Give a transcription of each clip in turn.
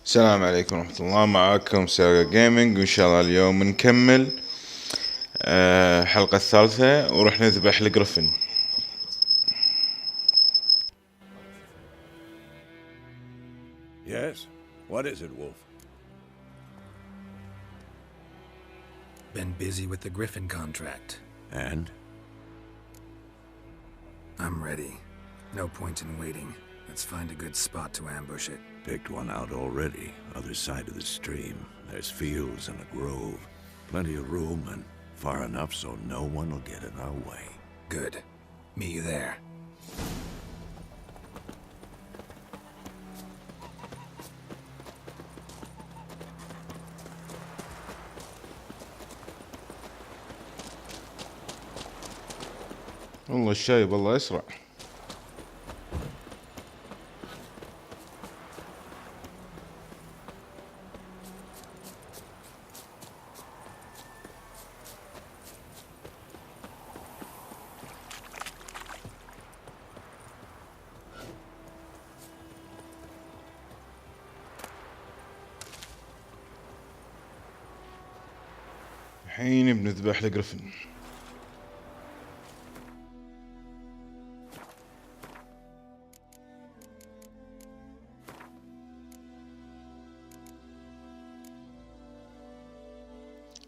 السلام عليكم ورحمة الله. معاكم سيرجا جيمنج، وإن شاء الله اليوم نكمل الحلقة الثالثة ورح نذبح الجريفن. Yes? What is it, Wolf? Been busy with the Griffin contract. And? I'm ready. No point in waiting. Let's find a good spot to ambush it. Picked one out already. Other side of the stream. There's fields and a grove. Plenty of room and far enough so no one will get in our way. Good. Meet you there. والله الشايب والله أسرع. الحين بنذبح الجريفن.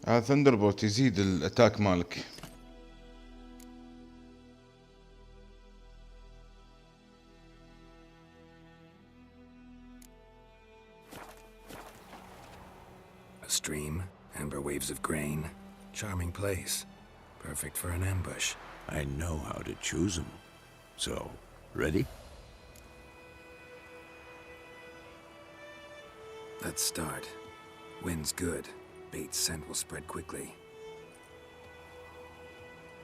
هذا ثندربولت يزيد الاتاك مالك. A stream, amber waves of grain. Charming place. Perfect for an ambush. I know how to choose them. So, ready? Let's start. Wind's good. Bait's scent will spread quickly.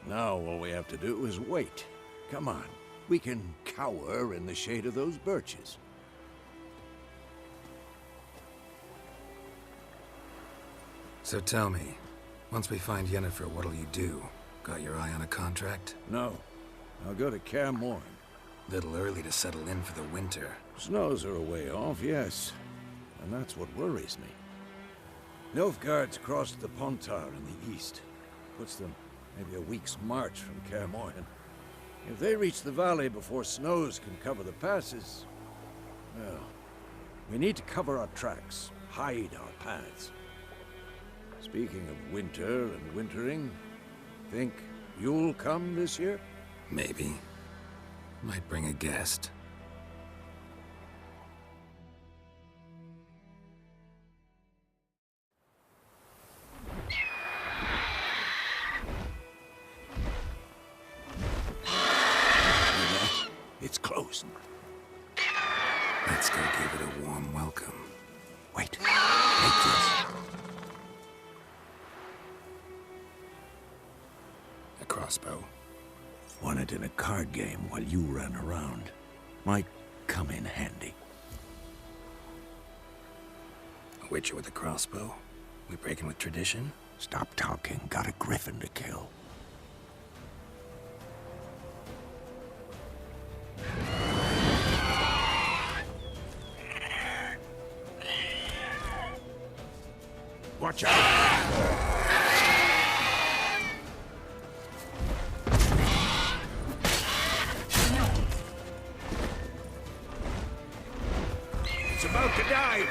Now all we have to do is wait. Come on. We can cower in the shade of those birches. So tell me, once we find Yennefer, what'll you do? Got your eye on a contract? No. I'll go to Kaer Morhen. Little early to settle in for the winter. Snows are a way off, yes. And that's what worries me. Nilfgaard's crossed the Pontar in the east. Puts them maybe a week's march from Kaer Morhen. If they reach the valley before snows can cover the passes, well, we need to cover our tracks, hide our paths. Speaking of winter and wintering, think you'll come this year? Maybe. Might bring a guest. It's close. Let's go give it a warm welcome. Wait. Take this. A crossbow. Won it in a card game while you ran around. Might come in handy. A witcher with a crossbow? We breaking with tradition? Stop talking. Got a griffin to kill. Watch out! It's about to dive!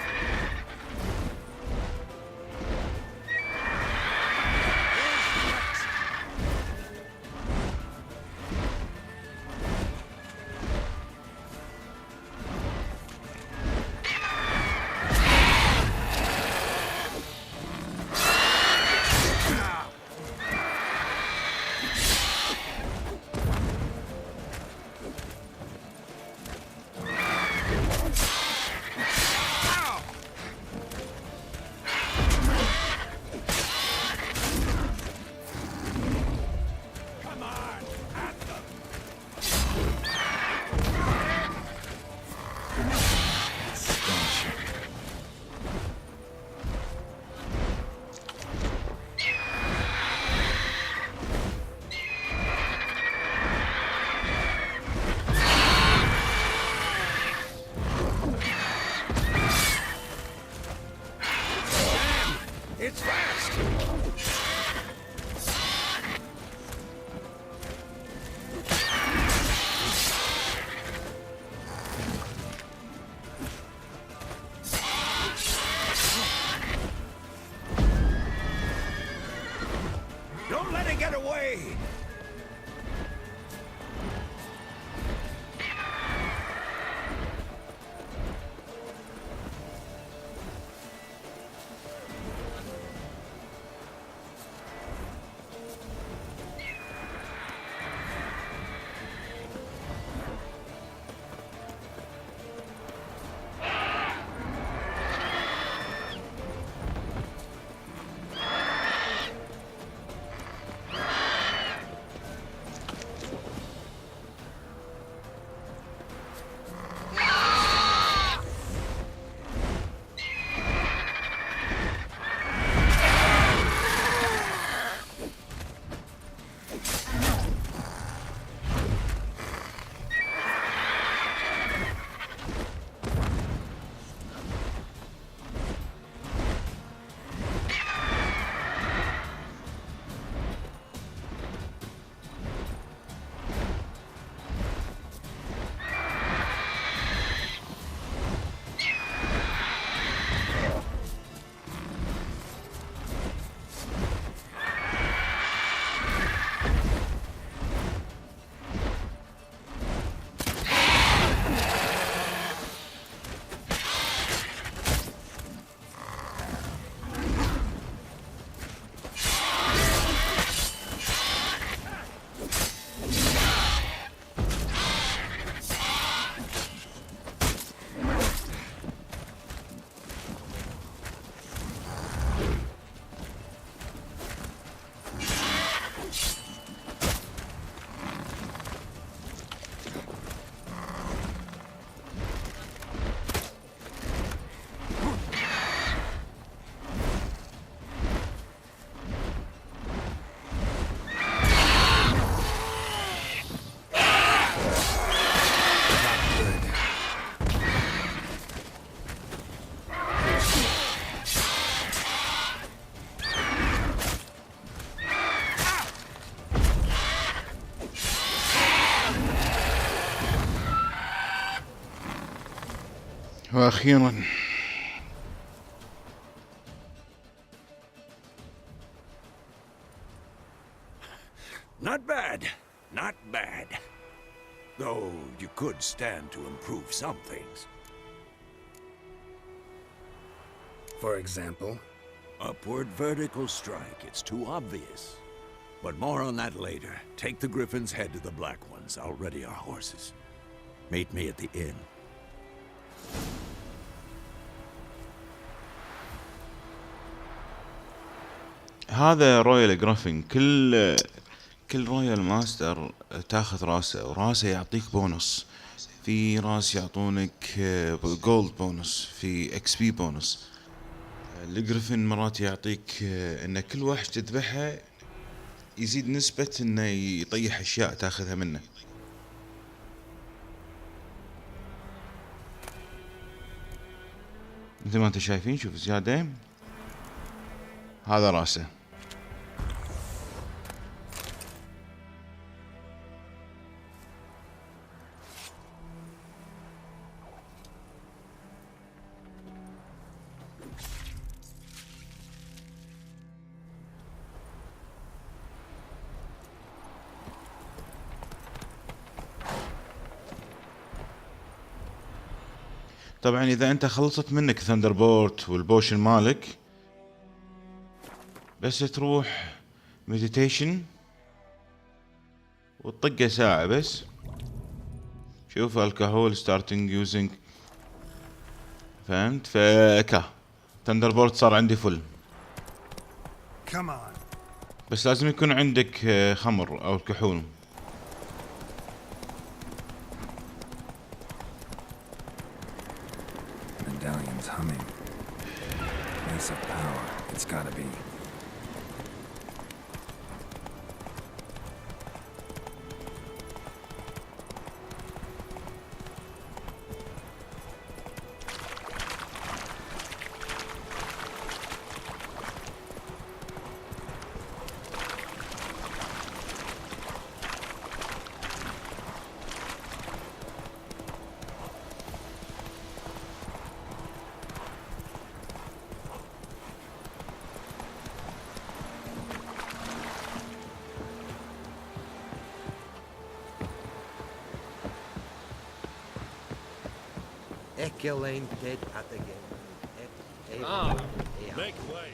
واخيرا Not bad. Not bad. Though you could stand to improve some things. For example? Upward vertical strike. It's too obvious. But more on that later. Take the Griffin's head to the Black Ones. I'll ready our horses. Meet me at the inn. هذا رويال جرافين. كل رويال ماستر تاخذ راسه، وراسه يعطيك بونص. في راس يعطونك جولد بونص، في اكس بي بونص. الجريفن مرات يعطيك ان كل وحش تذبحه يزيد نسبة انه يطيح اشياء تاخذها منه. مثل ما انتم شايفين، شوف زيادة، هذا راسه. طبعا اذا انت خلصت منك ثاندر بورت والبوشن مالك، بس تروح مديتيشن وتطقه ساعة بس. شوف الكحول ستارتنج يوزنج، فهمت؟ فكا ثاندر بورت صار عندي فل. بس لازم يكون عندك خمر او كحول. Medallion's humming. Ace of power. It's gotta be. Make way.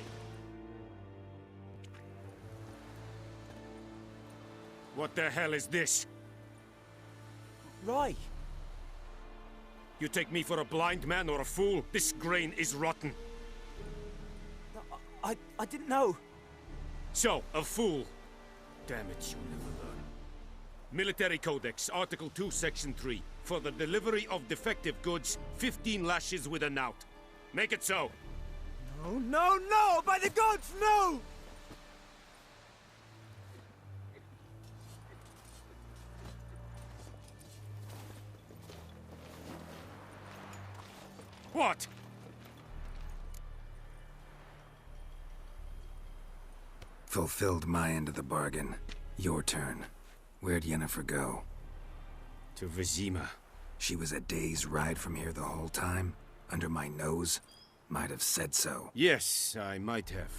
What the hell is this? Right. You take me for a blind man or a fool? This grain is rotten. I didn't know. So, a fool. Damn it, you never learn. Military Codex, Article 2, Section 3. For the delivery of defective goods, 15 lashes with a knout. Make it so. No, no, no! By the gods, no! What? Fulfilled my end of the bargain. Your turn. Where'd Yennefer go? To Vizima. She was a day's ride from here the whole time? Under my nose? Might have said so. Yes, I might have.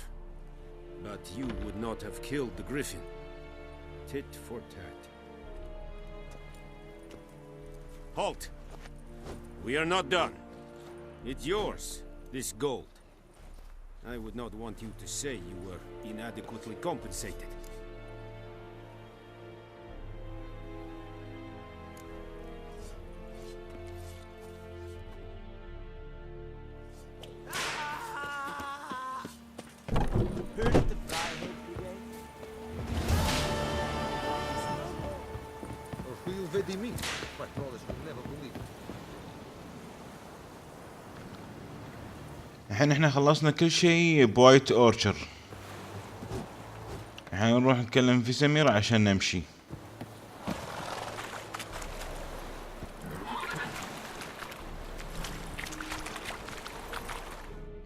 But you would not have killed the Griffin. Tit for tat. Halt! We are not done. It's yours, this gold. I would not want you to say you were inadequately compensated. الحين احنا خلصنا كل شيء بوايت اورشر. الحين نروح نتكلم في سمير عشان نمشي.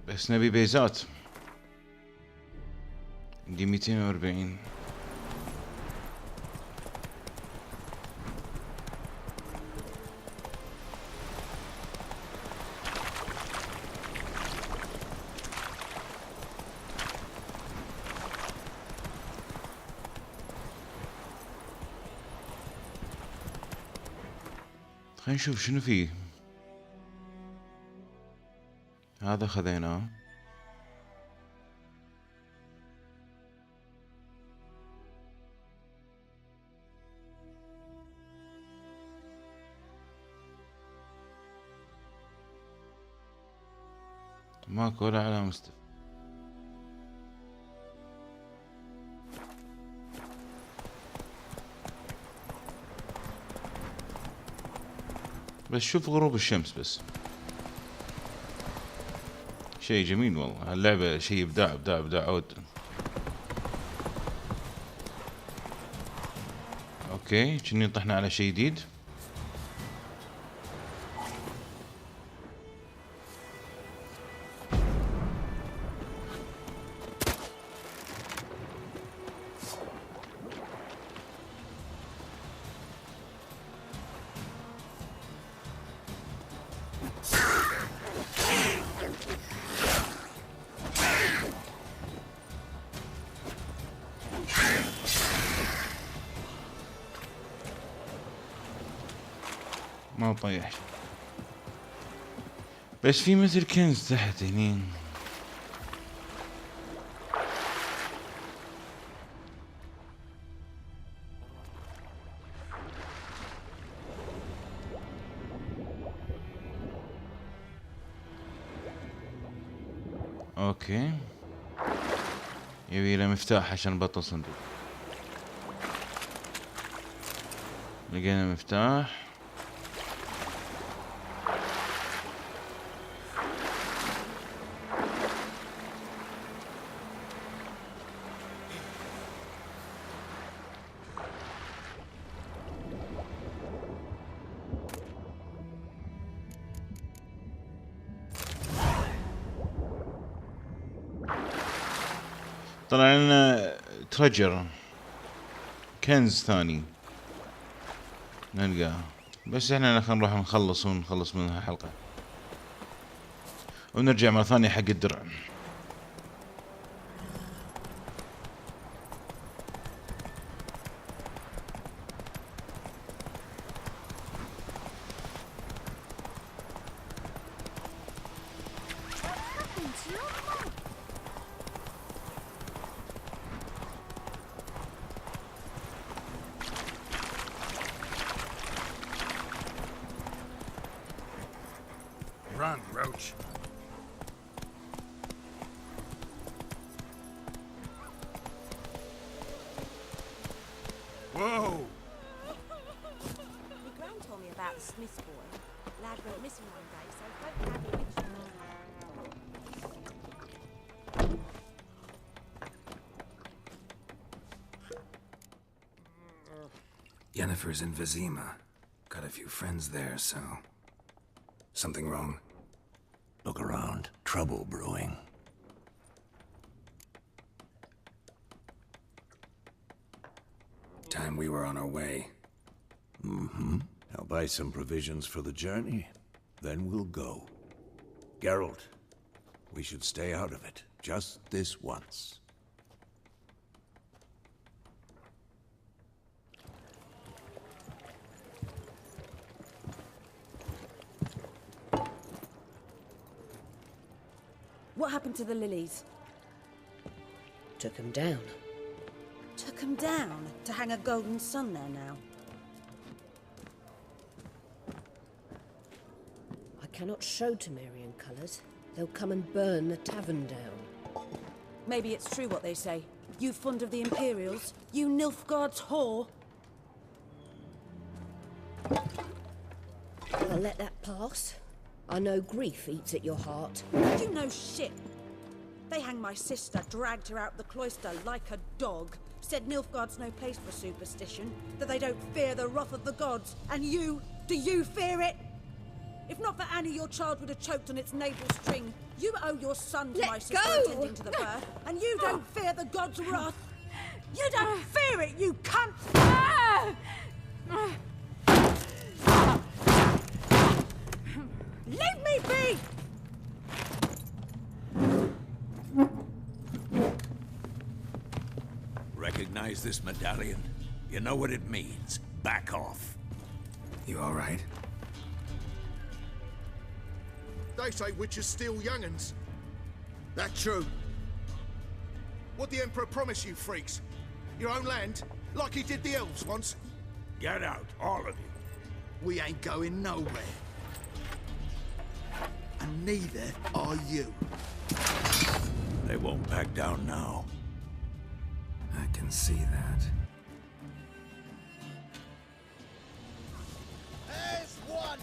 بس نبي بيزات. عندي 240. خلينا نشوف شنو فيه. هذا خذيناه. ماكو ولا علامة استفهام. بس شوف غروب الشمس بس. شيء جميل والله هاللعبة، شيء ابداع ابداع ابداع عود. اوكي كني طحنا على شيء جديد. ما طيح بس في مثل كنز تحت هني. اوكي يبي له مفتاح عشان نبطل صندوق. لقينا مفتاح. طلع لنا تريجر، كنز ثاني نلقاه. بس احنا خلينا نروح نخلص من الحلقة ونرجع مرة ثانية حق الدرع. Run, Roach. Whoa! My gran told me about the Smith's boy. Lad went missing one day, so hope you have a witch. Yennefer's in Vizima. Got a few friends there, so... Something wrong? Look around. Trouble brewing. Time we were on our way. Mm-hmm. I'll buy some provisions for the journey. Then we'll go. Geralt, we should stay out of it. Just this once. What happened to the lilies? Took him down. Took them down to hang a golden sun there now. I cannot show Temerian colours. They'll come and burn the tavern down. Maybe it's true what they say. You fond of the Imperials? You Nilfgaard's whore? I'll let that pass. I know grief eats at your heart. You know shit. They hanged my sister, dragged her out the cloister like a dog. Said Nilfgaard's no place for superstition, that they don't fear the wrath of the gods. And you, do you fear it? If not for Annie, your child would have choked on its navel string. You owe your son to Let my sister go! attending to the birth, and you don't fear the gods' wrath. You don't fear it, you cunt! Leave me be! Recognize this medallion? You know what it means. Back off. You all right? They say witches steal young'uns. That true? What the Emperor promise you, freaks? Your own land? Like he did the elves once? Get out, all of you. We ain't going nowhere. And neither are you. They won't back down now. I can see that. There's one!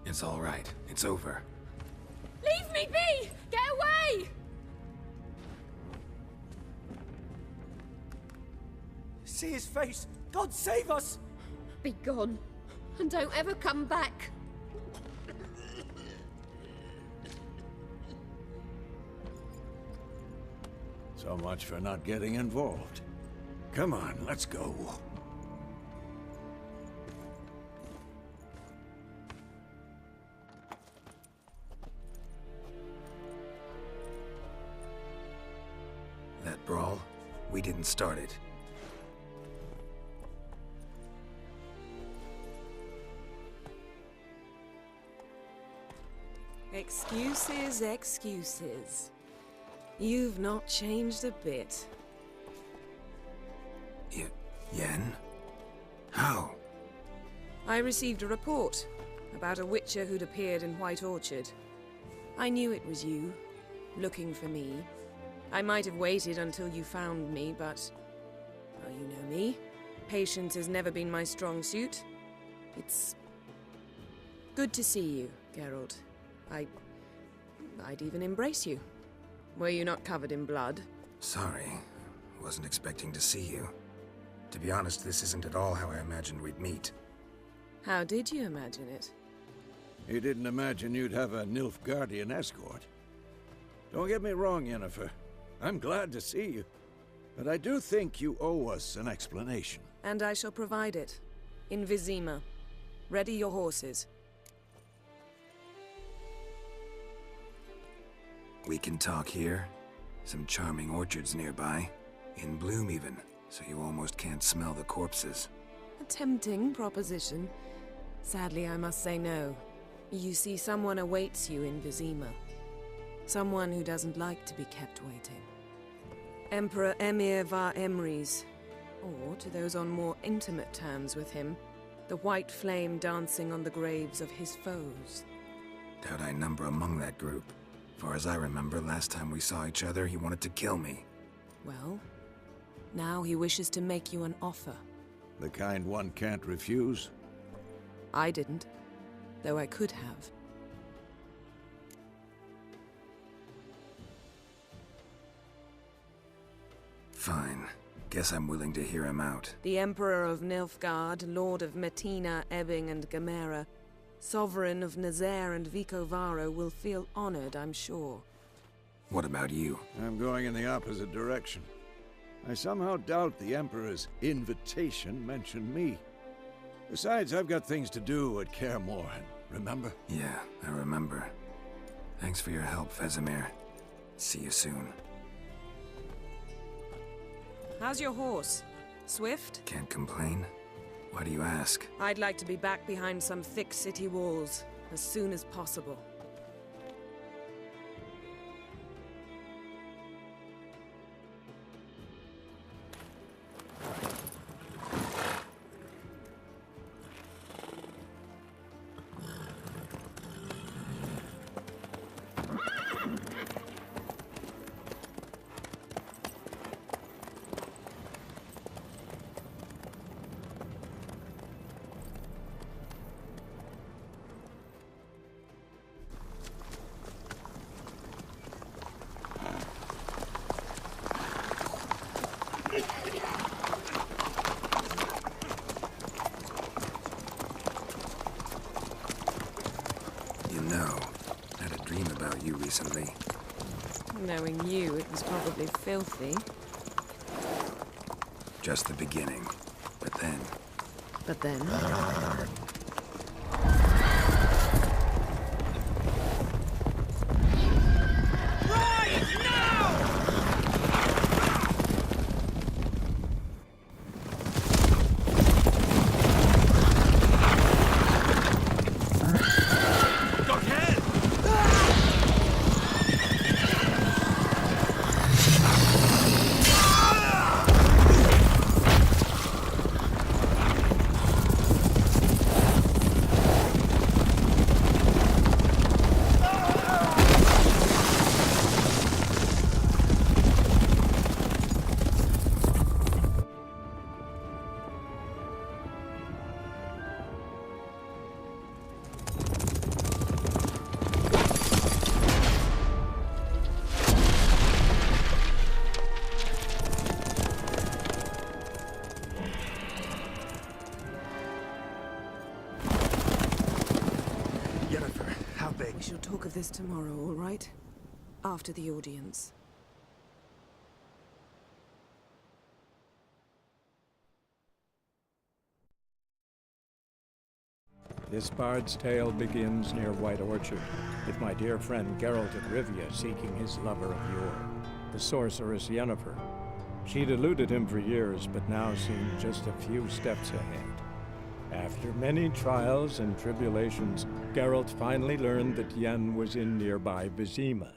It's all right. It's over. Leave me be! Get away! See his face! God save us! Be gone. And don't ever come back. So much for not getting involved. Come on, let's go. That brawl, we didn't start it. Excuses, excuses. You've not changed a bit. Yen? How? I received a report about a witcher who'd appeared in White Orchard. I knew it was you, looking for me. I might have waited until you found me, but... well, you know me. Patience has never been my strong suit. It's... good to see you, Geralt. I'd even embrace you. Were you not covered in blood? Sorry. Wasn't expecting to see you. To be honest, this isn't at all how I imagined we'd meet. How did you imagine it? He didn't imagine you'd have a Nilfgaardian escort. Don't get me wrong, Yennefer. I'm glad to see you. But I do think you owe us an explanation. And I shall provide it. In Vizima. Ready your horses. We can talk here. Some charming orchards nearby. In bloom even, so you almost can't smell the corpses. A tempting proposition. Sadly, I must say no. You see, someone awaits you in Vizima. Someone who doesn't like to be kept waiting. Emperor Emir var Emrys. Or, to those on more intimate terms with him, the white flame dancing on the graves of his foes. Doubt I number among that group. Far as I remember, last time we saw each other, he wanted to kill me. Well, now he wishes to make you an offer. The kind one can't refuse? I didn't, though I could have. Fine. Guess I'm willing to hear him out. The Emperor of Nilfgaard, Lord of Metina, Ebbing and Gamera, Sovereign of Nazaire and Vicovaro will feel honored, I'm sure. What about you? I'm going in the opposite direction. I somehow doubt the Emperor's invitation mentioned me. Besides, I've got things to do at Kaer Morhen, remember? Yeah, I remember. Thanks for your help, Vesemir. See you soon. How's your horse? Swift? Can't complain. Why do you ask? I'd like to be back behind some thick city walls, as soon as possible. recently. Knowing you, it was probably filthy. Just the beginning. But then... But then... We shall talk of this tomorrow, all right? After the audience. This bard's tale begins near White Orchard, with my dear friend Geralt of Rivia seeking his lover of yore, the sorceress Yennefer. She'd eluded him for years, but now seemed just a few steps ahead. After many trials and tribulations, Geralt finally learned that Yen was in nearby Vizima.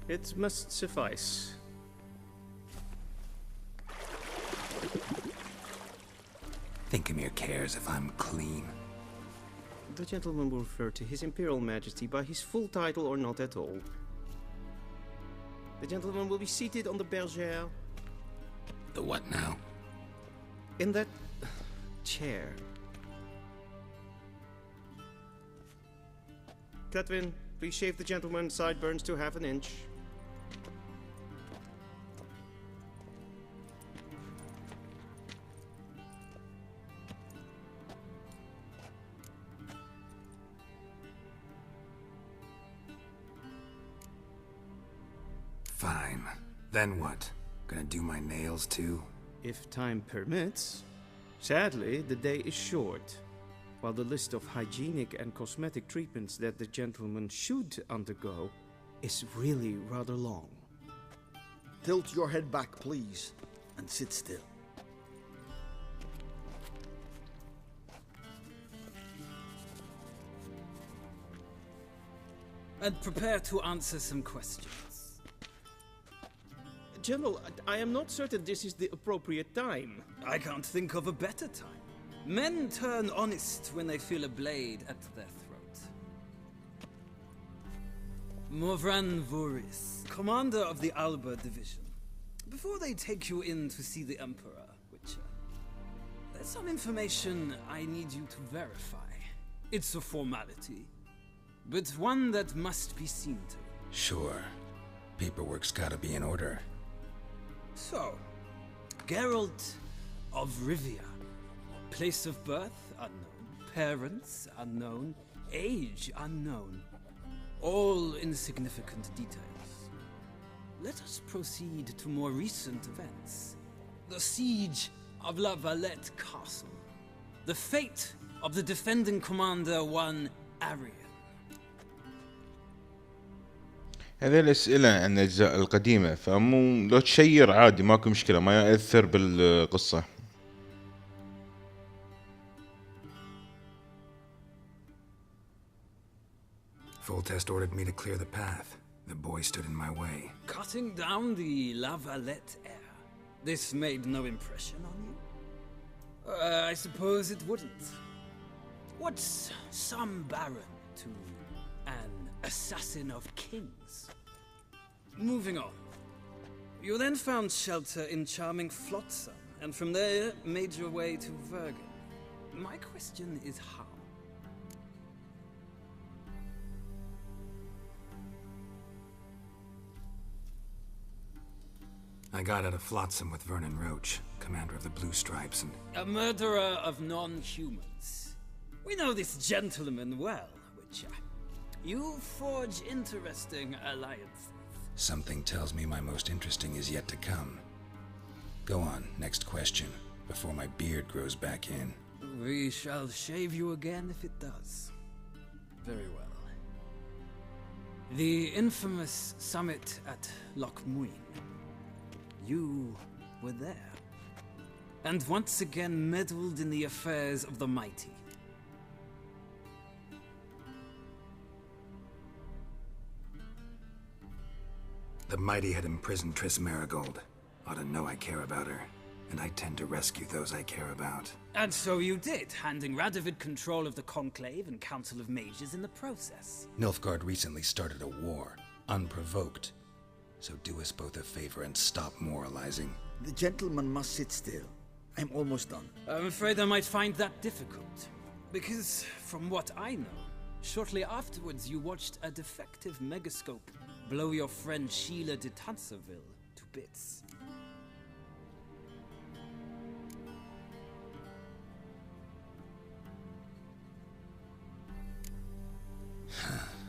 It must suffice. Thinkamere cares if I'm clean. The gentleman will refer to His Imperial Majesty by his full title or not at all. The gentleman will be seated on the bergère. The what now? In that chair. Catwin, please shave the gentleman's sideburns to half an inch. Fine. Then what? Gonna do my nails too? If time permits. Sadly, the day is short, while the list of hygienic and cosmetic treatments that the gentleman should undergo is really rather long. Tilt your head back, please, and sit still. And prepare to answer some questions. General, I am not certain this is the appropriate time. I can't think of a better time. Men turn honest when they feel a blade at their throat. Morvran Voris, commander of the Alba Division. Before they take you in to see the Emperor, Witcher, there's some information I need you to verify. It's a formality, but one that must be seen to. Sure. Paperwork's gotta be in order. So, Geralt of Rivia. Place of birth unknown, parents unknown, age unknown. All insignificant details. Let us proceed to more recent events. The siege of La Valette Castle. The fate of the defending commander, one Arian. هذه الأسئلة عن الأجزاء القديمة، فمو لو تشير عادي ماكو مشكلة، ما يأثر بالقصة. Foltest ordered me to clear the path. The boy stood in my way. Cutting down the La Valette heir. This made no impression on you? I suppose it wouldn't. What's some baron to an assassin of kings? Moving on. You then found shelter in charming Flotsam, and from there made your way to Vergen. My question is how? I got out of Flotsam with Vernon Roach, commander of the Blue Stripes, and... A murderer of non-humans. We know this gentleman well, Witcher. You forge interesting alliances. Something tells me my most interesting is yet to come. Go on, next question, before my beard grows back in. We shall shave you again if it does. Very well. The infamous summit at Loch Muin. You were there, and once again meddled in the affairs of the mighty. The mighty had imprisoned Triss Marigold. Ought to know I care about her, and I tend to rescue those I care about. And so you did, handing Radovid control of the Conclave and Council of Mages in the process. Nilfgaard recently started a war, unprovoked. So do us both a favor and stop moralizing. The gentleman must sit still. I'm almost done. I'm afraid I might find that difficult. Because, from what I know, shortly afterwards you watched a defective megascope blow your friend Sheila de Tanserville to bits.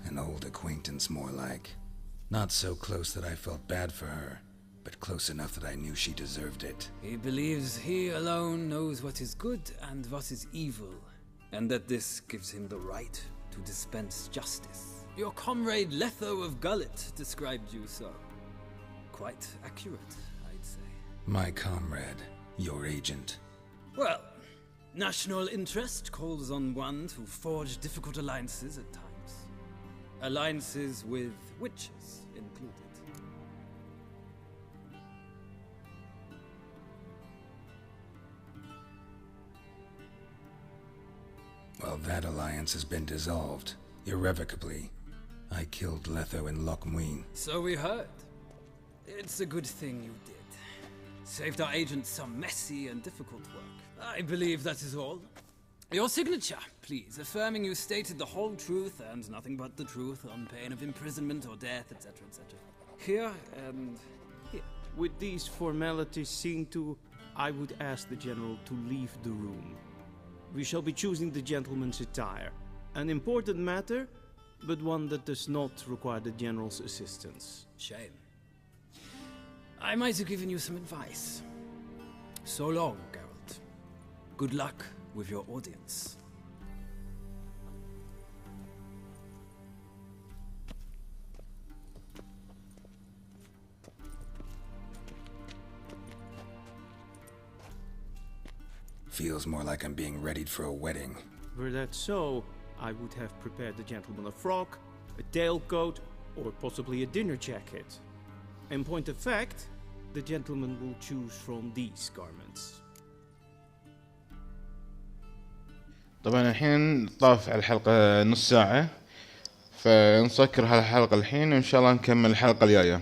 An old acquaintance, more like. Not so close that I felt bad for her, but close enough that I knew she deserved it. He believes he alone knows what is good and what is evil, and that this gives him the right to dispense justice. Your comrade Letho of Gullet described you so. Quite accurate, I'd say. My comrade, your agent. Well, national interest calls on one to forge difficult alliances at times. Alliances with witches included. Well, that alliance has been dissolved, irrevocably. I killed Letho in Loch Muin. So we heard. It's a good thing you did. Saved our agent some messy and difficult work. I believe that is all. Your signature, please, affirming you stated the whole truth and nothing but the truth on pain of imprisonment or death, etc., etc. Here and here. With these formalities seen to, I would ask the General to leave the room. We shall be choosing the gentleman's attire. An important matter, but one that does not require the General's assistance. Shame. I might have given you some advice. So long, Geralt. Good luck with your audience. Feels more like I'm being readied for a wedding. Were that so, I would have prepared the gentleman a frock, a tailcoat, or possibly a dinner jacket. In point of fact, the gentleman will choose from these garments. طبعا الحين طاف على الحلقة نص ساعة، فنسكر هالحلقة الحين وإن شاء الله نكمل الحلقة الجاية.